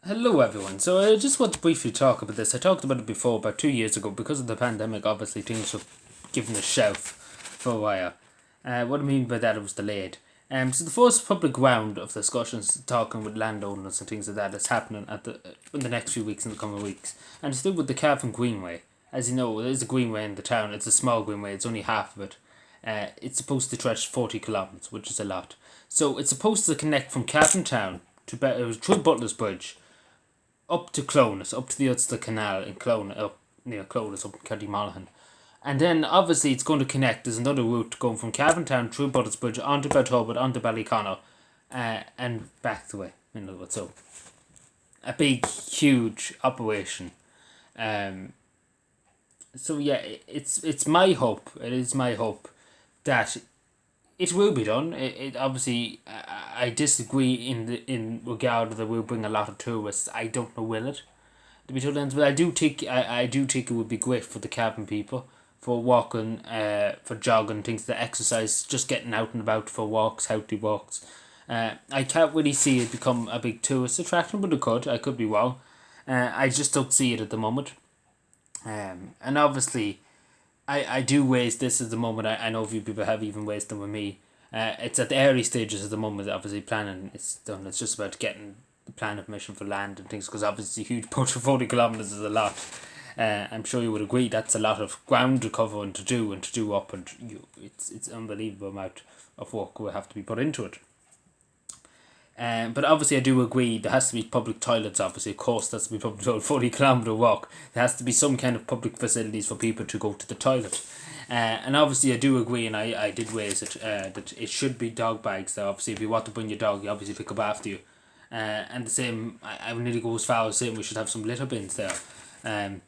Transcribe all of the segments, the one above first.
Hello, everyone. So I just want to briefly talk about this. I talked about it before, about 2 years ago, because of the pandemic. Obviously, things were given a shelf for a while. What I mean by that, it was delayed. So the first public round of discussions, talking with landowners and things like that, is happening in the next few weeks, in the coming weeks, and it's to do with the Cavan Greenway. As you know, there is a greenway in the town. It's a small greenway. It's only half of it. It's supposed to stretch 40 kilometers, which is a lot. So it's supposed to connect from Cavan town to through Butler's Bridge up to Clones, up to the Ulster Canal in Clone, up near Clones, up in County Monaghan. And then obviously it's going to connect. There's another route going from Cavantown through Butters Bridge onto Belturbet, onto Ballyconnell, and back the way. In other words, so a big, huge operation. Um, so yeah, it's my hope. It is my hope that it will be done. It obviously I disagree in regard that will bring a lot of tourists. I don't know, will it? To be totally honest, but I do think it would be great for the cabin people, for walking, for jogging, things to exercise, just getting out and about for walks, healthy walks. I can't really see it become a big tourist attraction, but it could. I could be wrong. I just don't see it at the moment. And obviously, I do waste this at the moment. I know a few people have even wasted them with me. It's at the early stages at the moment. Obviously, planning is done. It's just about getting the plan permission for land and things, because obviously, a huge push of 40 kilometers is a lot. I'm sure you would agree that's a lot of ground to cover and to do up, and it's unbelievable amount of work will have to be put into it. But obviously, I do agree there has to be public toilets. Obviously, of course, there has to be public toilet. 40 kilometer walk. There has to be some kind of public facilities for people to go to the toilet. And obviously, I do agree, and I did raise it that it should be dog bags. There, obviously, if you want to bring your dog, you obviously pick up after you. And the same, I would nearly go as far as saying we should have some litter bins there. Um,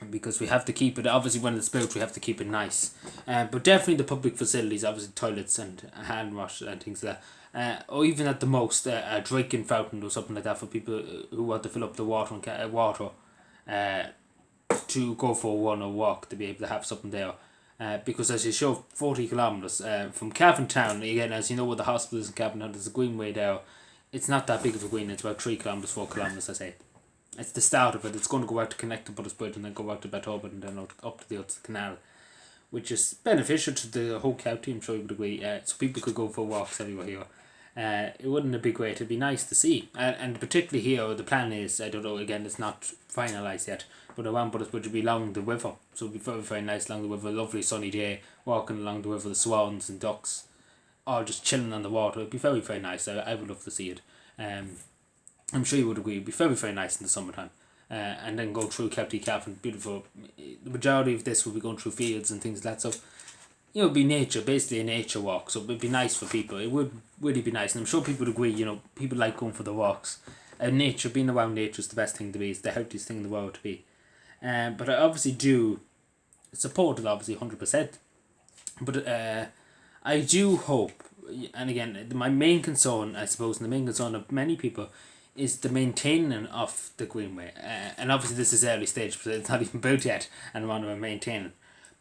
because we have to keep it, obviously when it's built we have to keep it nice, but definitely the public facilities, obviously toilets and hand wash and things like that, or even at the most a drinking fountain or something like that for people who want to fill up the water and water uh, to go for a run or walk, to be able to have something there. Because as you show, 40 kilometres from Cavan Town, again, as you know, with the hospitals in Cavan Town, there's a greenway there. It's not that big of a green, it's about 3 kilometres, 4 kilometres, I say. It's the start of it. It's going to go out to connect to Butters Bridge and then go out to Bethoven and then up to the Ulster Canal, which is beneficial to the whole county, I'm sure you would agree. So people could go for walks everywhere here. It wouldn't it be great? It'd be nice to see. And particularly here, the plan is, I don't know, again, it's not finalised yet, but around Butters Bridge would be along the river. So it'd be very, very nice along the river. A lovely sunny day, walking along the river, the swans and ducks, all just chilling on the water. It'd be very, very nice. I would love to see it. I'm sure you would agree, it'd be very, very nice in the summertime. And then go through County Cavan, beautiful. The majority of this will be going through fields and things like that. So, it'd be nature, basically a nature walk. So it'd be nice for people. It would really be nice. And I'm sure people would agree, people like going for the walks. And nature, being around nature is the best thing to be. It's the healthiest thing in the world to be. But I obviously do support it, obviously, 100%. But I do hope, and again, my main concern, I suppose, and the main concern of many people is the maintaining of the greenway. And obviously this is early stage, but it's not even built yet, and I want to maintain it.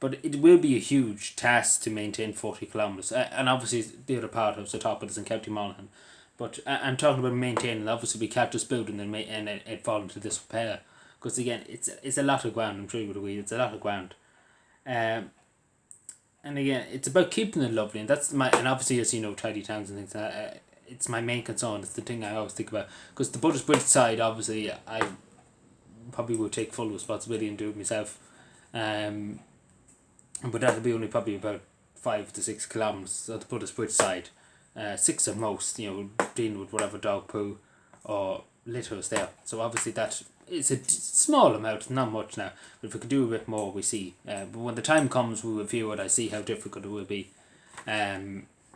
But it will be a huge task to maintain 40 kilometres. And obviously the other part of the top of it is in County Monaghan. But I'm talking about maintaining. Obviously we can't just build and it fall into disrepair. Because again, it's a lot of ground, I'm sure you would agree, it's a lot of ground. Um, and again, it's about keeping it lovely, and and obviously, as you know, tidy towns and things. It's my main concern. It's the thing I always think about, because the Butters Bridge side, obviously, I probably will take full responsibility and do it myself. Um, but that'll be only probably about 5 to 6 kilometers of the Butters Bridge side. Six at most. Dealing with whatever dog poo or litter is there. So obviously that it's a small amount, not much now. But if we could do a bit more, we see. But when the time comes, we review it. I see how difficult it will be.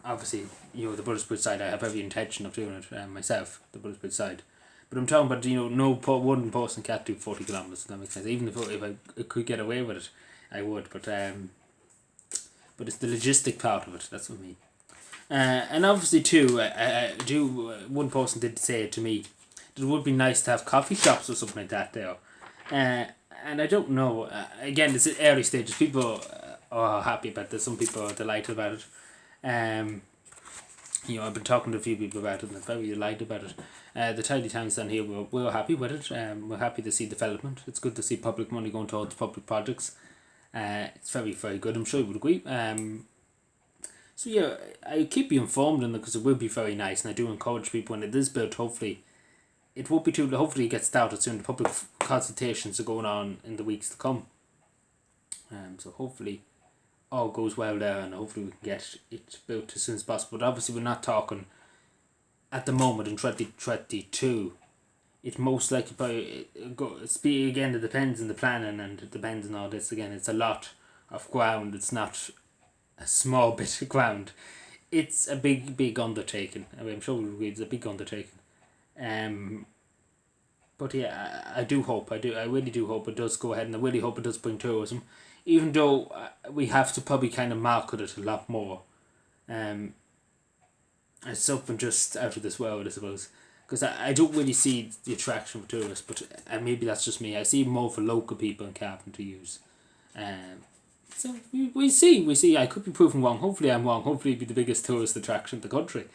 Obviously, the Bridge side, I have every intention of doing it myself. The Bridge side, but I'm talking about one person can't do 40 kilometers. That makes sense. Even if I could get away with it, I would. But it's the logistic part of it. That's what I mean. And obviously too, I do. One person did say to me that it would be nice to have coffee shops or something like that there. And I don't know. Again, it's at early stages. People are happy about this. Some people are delighted about it. I've been talking to a few people about it and they're very delighted about it. The tidy towns down here, we're happy with it. We're happy to see development. It's good to see public money going towards public projects. It's very, very good. I'm sure you would agree. So yeah, I keep you informed on it because it will be very nice, and I do encourage people when it is built. Hopefully, it won't be too. Hopefully, it gets started soon. The public consultations are going on in the weeks to come. So hopefully, all goes well there, and hopefully we can get it built as soon as possible. But obviously, we're not talking at the moment in 2022. It most likely probably again. It depends on the planning and it depends on all this. Again, it's a lot of ground. It's not a small bit of ground. It's a big undertaking. I mean, I'm sure we'll agree it's a big undertaking. But yeah, I do hope. I really do hope it does go ahead, and I really hope it does bring tourism. Even though we have to probably kind of market it a lot more. It's something just out of this world, I suppose. Because I don't really see the attraction for tourists, but maybe that's just me. I see more for local people in Cavan to use. So we see. I could be proven wrong. Hopefully I'm wrong. Hopefully it'll be the biggest tourist attraction in the country.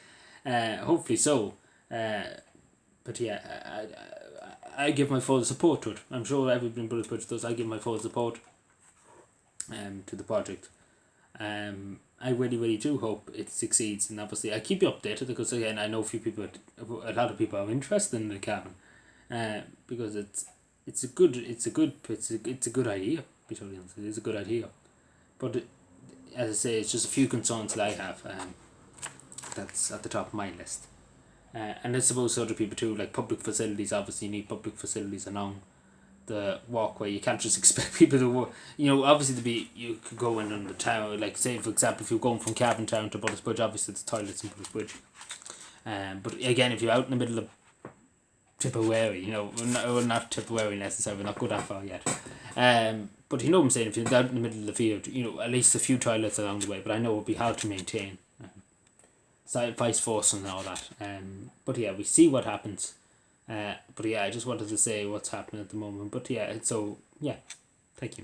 Hopefully so. But yeah, I give my full support to it. I'm sure everybody in Bullet does. I give my full support to the project. I really, really do hope it succeeds, and obviously I keep you updated because again I know a lot of people are interested in the cabin, because it's a good idea. Be totally honest, it is a good idea, but as I say, it's just a few concerns that I have. That's at the top of my list, and I suppose other people too, like public facilities. Obviously, you need public facilities along the walkway. You can't just expect people to obviously you could go in on the town, like say for example if you're going from Cavan Town to Bullis Bridge, obviously it's toilets in Bullis Bridge, but again if you're out in the middle of Tipperary, not Tipperary necessarily, not go that far yet, but you know what I'm saying, if you're out in the middle of the field, at least a few toilets along the way, but I know it would be hard to maintain, so vice versa and all that, but yeah, we see what happens. But yeah, I just wanted to say what's happening at the moment. But yeah, so yeah, thank you.